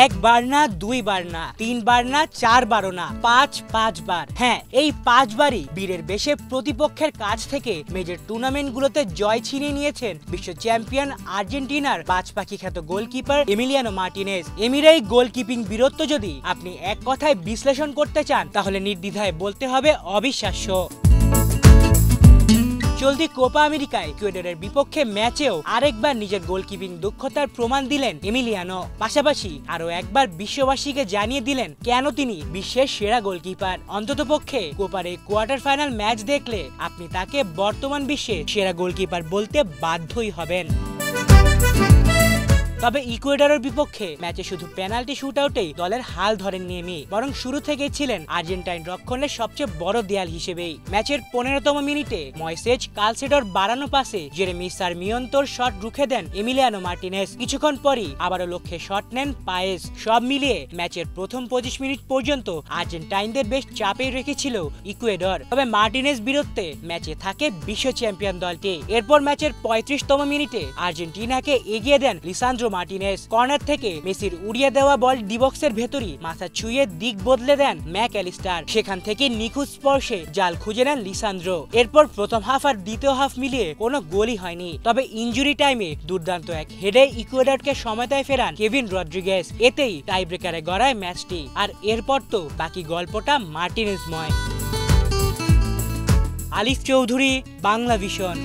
একবার না, দুইবার না, তিনবার না, চারবারও না, ৫ বার। হ্যাঁ, এই ৫ বারই বীরের বেশে প্রতিপক্ষের কাছ থেকে মেজর টুর্নামেন্টগুলোতে জয় ছিনিয়ে নিয়েছেন বিশ্ব চ্যাম্পিয়ন আর্জেন্টিনার বাজপাখি খ্যাত গোলকিপার এমিলিয়ানো মার্টিনেজ। এমির এই গোলকিপিং বীরত্ব যদি আপনি এক কথায় বিশ্লেষণ করতে চান তাহলে নির্দ্বিধায় বলতে হবে অবিশ্বাস্য। চলতি কোপা আমেরিকায় ইকুয়েডরের বিপক্ষে ম্যাচেও আরেকবার নিজের গোলকিপিং দক্ষতার প্রমাণ দিলেন এমিলিয়ানো। পাশাপাশি আরো একবার বিশ্ববাসীকে জানিয়ে দিলেন কেন তিনি বিশ্বের সেরা গোলকিপার। অন্ততপক্ষে কোপার এই কোয়ার্টার ফাইনাল ম্যাচ দেখলে আপনি তাকে বর্তমান বিশ্বের সেরা গোলকিপার বলতে বাধ্যই হবেন। তবে ইকুয়েডরের বিপক্ষে ম্যাচে শুধু পেনাল্টি শুটআউটেই দলের হাল ধরেননি এমি, বরং শুরু থেকেই ছিলেন আর্জেন্টাইন রক্ষণের সবচেয়ে বড় দেয়াল হিসেবেই। ম্যাচের ১৫তম মিনিটে ময়সেজ কালসেডোর বাড়ানো পাসে জেরেমি সারমিয়ন্তোর শট রুখে দেন এমিলিয়ানো মার্টিনেজ। কিছুক্ষণ পরই আবারও লক্ষ্যে শট নেন পায়েস। সব মিলিয়ে ম্যাচের প্রথম ২৫ মিনিট পর্যন্ত আর্জেন্টাইনদের বেশ চাপে রেখেছিল ইকুয়েডর। তবে মার্টিনেজ বীরত্বে ম্যাচে থাকে বিশ্ব চ্যাম্পিয়ন দলটি। এরপর ম্যাচের ৩৫তম মিনিটে আর্জেন্টিনাকে এগিয়ে দেন লিসান্দ্রো মার্টিনেজ। কর্নার থেকে মেসির উড়িয়ে দেওয়া বল ডিবক্সের ভেতরই মাথা ছুঁয়ে দিক বদলে দেন ম্যাকঅ্যালিস্টার। সেখান থেকে নিখুঁত স্পর্শে জাল খুঁজে নেন লিসান্দ্রো। এরপর প্রথম হাফ আর দ্বিতীয় হাফ মিলিয়ে কোনো গোলই হয়নি। তবে ইনজুরি টাইমে দুর্দান্ত এক হেডে ইকুয়েডরকে সমতায় ফেরান কেভিন রদ্রিগেজ। এতেই টাই ব্রেকারে গড়ায় ম্যাচটি। আর এরপর তো বাকি গল্পটা মার্টিনেজময়। আলিফ চৌধুরী, বাংলা ভিশন।